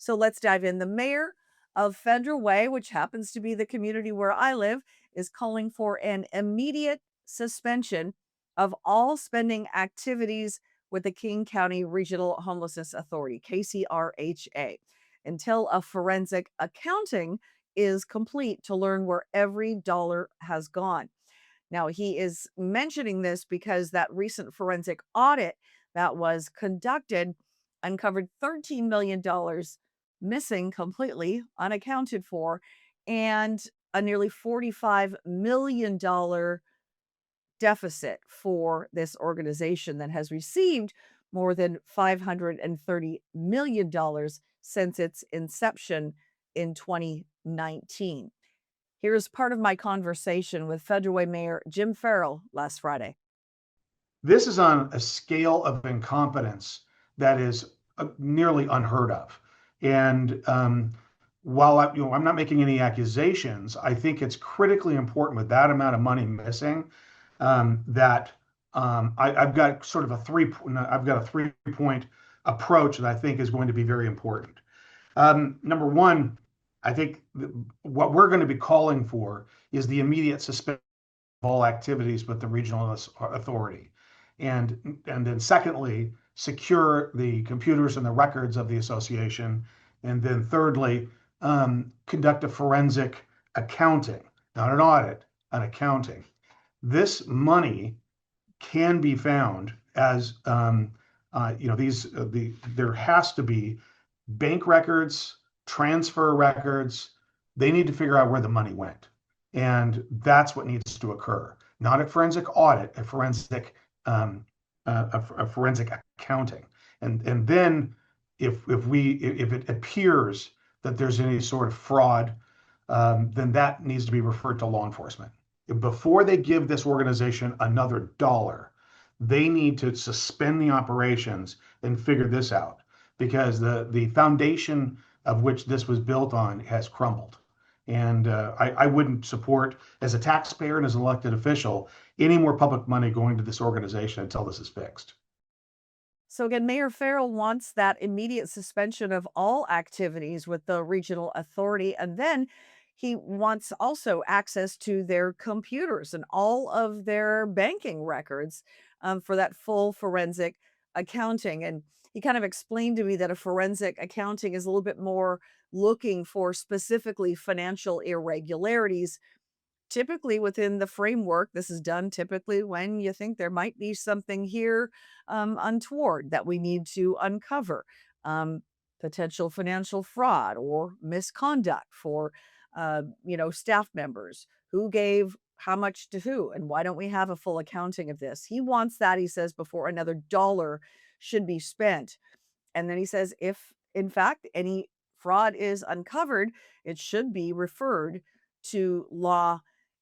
So let's dive in. The mayor of Federal Way, which happens to be the community where I live, is calling for an immediate suspension of all spending activities with the King County Regional Homelessness Authority, KCRHA, until a forensic accounting is complete to learn where every dollar has gone. Now, he is mentioning this because that recent forensic audit that was conducted uncovered $13 million missing completely, unaccounted for, and a nearly $45 million deficit for this organization that has received more than $530 million since its inception in 2019. Here's part of my conversation with Federal Way Mayor Jim Farrell last Friday. This is on a scale of incompetence that is nearly unheard of. And while I'm not making any accusations, I think it's critically important with that amount of money missing that I've got sort of I've got a 3-point approach that I think is going to be very important. Number one, I think what we're going to be calling for is the immediate suspension of all activities with the regional authority. And then secondly, secure the computers and the records of the association. And then thirdly, conduct a forensic accounting, not an audit, an accounting. This money can be found as there has to be bank records, transfer records. They need to figure out where the money went, and that's what needs to occur. Not a forensic audit, a forensic accounting. And then if it appears that there's any sort of fraud, then that needs to be referred to law enforcement. Before they give this organization another dollar, they need to suspend the operations and figure this out, because the foundation of which this was built on has crumbled. And I wouldn't support, as a taxpayer and as an elected official, any more public money going to this organization until this is fixed. So again, Mayor Farrell wants that immediate suspension of all activities with the regional authority. And then he wants also access to their computers and all of their banking records for that full forensic accounting. And he kind of explained to me that a forensic accounting is a little bit more looking for specifically financial irregularities, typically within the framework. This is done typically when you think there might be something here untoward that we need to uncover, potential financial fraud or misconduct for staff members, who gave how much to who, and why don't we have a full accounting of this. He wants that, he says, before another dollar should be spent. And then he says, if in fact any fraud is uncovered, it should be referred to law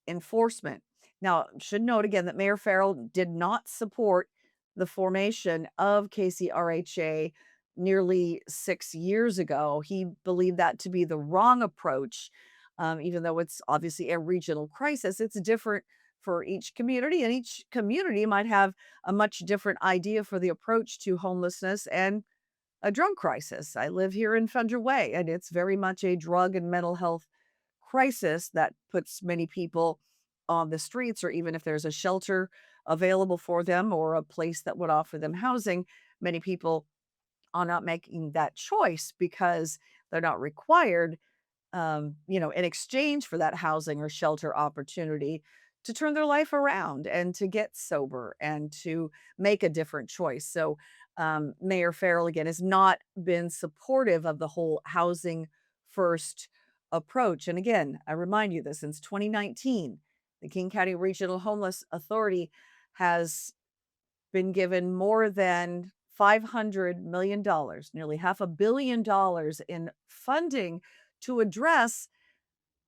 enforcement. Now, should note again that Mayor Farrell did not support the formation of KCRHA nearly 6 years ago. He believed that to be the wrong approach, even though it's obviously a regional crisis. It's different for each community, and each community might have a much different idea for the approach to homelessness and a drug crisis. I live here in Federal Way, and it's very much a drug and mental health crisis that puts many people on the streets, or even if there's a shelter available for them or a place that would offer them housing, many people are not making that choice because they're not required, in exchange for that housing or shelter opportunity, to turn their life around and to get sober and to make a different choice. So Mayor Farrell, again, has not been supportive of the whole housing first approach. And again, I remind you that since 2019, the King County Regional Homeless Authority has been given more than $500 million, nearly $500 million in funding to address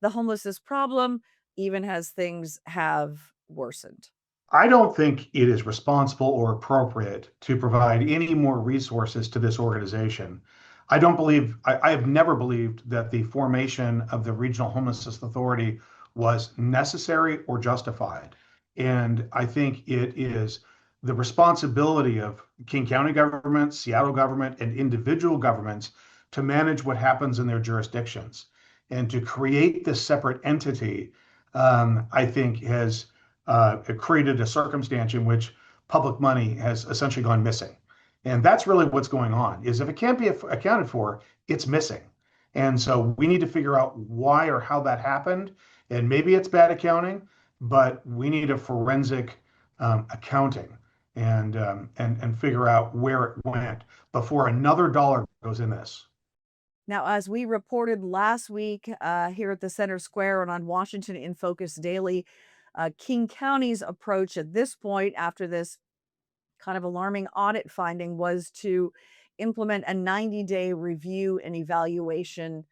the homelessness problem, even as things have worsened. I don't think it is responsible or appropriate to provide any more resources to this organization. I have never believed that the formation of the Regional Homelessness Authority was necessary or justified. And I think it is the responsibility of King County government, Seattle government, and individual governments to manage what happens in their jurisdictions. And to create this separate entity, I think has created a circumstance in which public money has essentially gone missing. And that's really what's going on, is if it can't be accounted for, it's missing. And so we need to figure out why or how that happened. And maybe it's bad accounting, but we need a forensic accounting and figure out where it went before another dollar goes in this. Now, as we reported last week here at the Center Square and on Washington in Focus Daily, King County's approach at this point, after this kind of alarming audit finding, was to implement a 90-day review and evaluation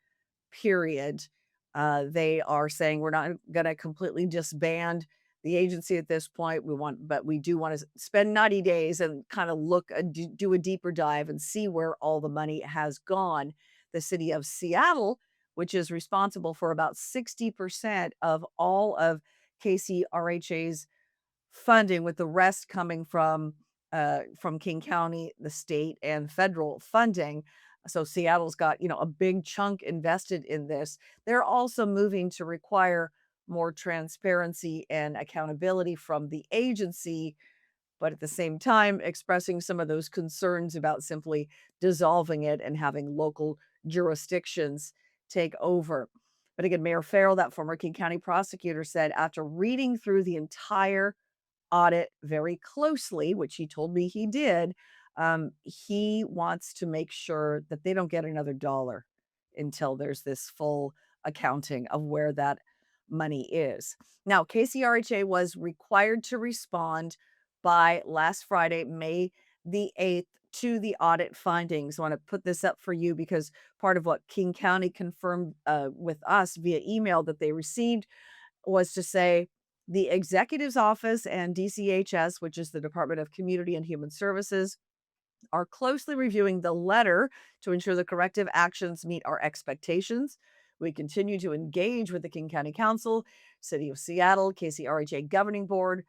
period. They are saying we're not going to completely disband the agency at this point. But we do want to spend 90 days and kind of do a deeper dive and see where all the money has gone. The city of Seattle, which is responsible for about 60% of all of KCRHA's funding, with the rest coming from King County, the state, and federal funding. So Seattle's got, a big chunk invested in this. They're also moving to require more transparency and accountability from the agency, but at the same time expressing some of those concerns about simply dissolving it and having local jurisdictions take over. But again, Mayor Farrell, that former King County prosecutor, said after reading through the entire audit very closely, which he told me he did, he wants to make sure that they don't get another dollar until there's this full accounting of where that money is. Now, KCRHA was required to respond by last Friday, May the 8th, to the audit findings. I want to put this up for you because part of what King County confirmed with us via email that they received was to say the executive's office and DCHS, which is the Department of Community and Human Services, are closely reviewing the letter to ensure the corrective actions meet our expectations. We continue to engage with the King County Council, City of Seattle, KCRHA Governing Board,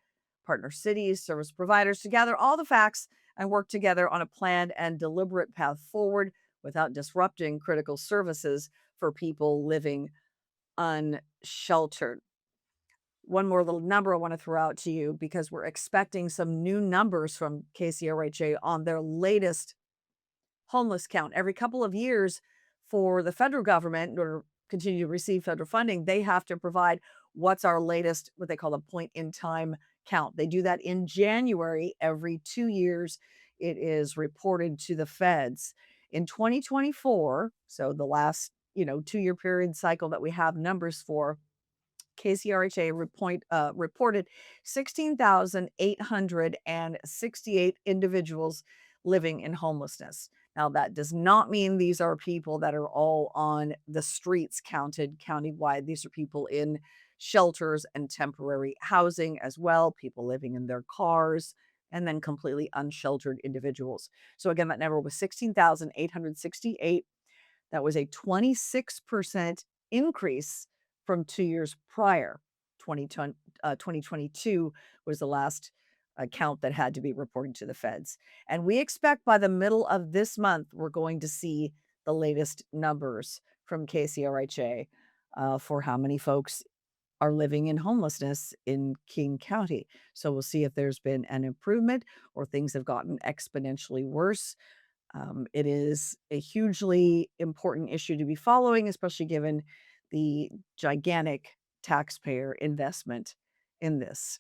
partner cities, service providers to gather all the facts and work together on a planned and deliberate path forward without disrupting critical services for people living unsheltered. One more little number I want to throw out to you because we're expecting some new numbers from KCRHA on their latest homeless count. Every couple of years, for the federal government, in order to continue to receive federal funding, they have to provide what's our latest, what they call a point in time count. They do that in January every 2 years. It is reported to the feds. In 2024, so the last 2 year period cycle that we have numbers for, KCRHA reported 16,868 individuals living in homelessness. Now, that does not mean these are people that are all on the streets counted countywide. These are people in shelters and temporary housing as well, people living in their cars, and then completely unsheltered individuals. So, again, that number was 16,868. That was a 26% increase from 2 years prior. 2022 was the last count that had to be reported to the feds. And we expect by the middle of this month, we're going to see the latest numbers from KCRHA for how many folks are living in homelessness in King County. So we'll see if there's been an improvement or things have gotten exponentially worse. It is a hugely important issue to be following, especially given the gigantic taxpayer investment in this.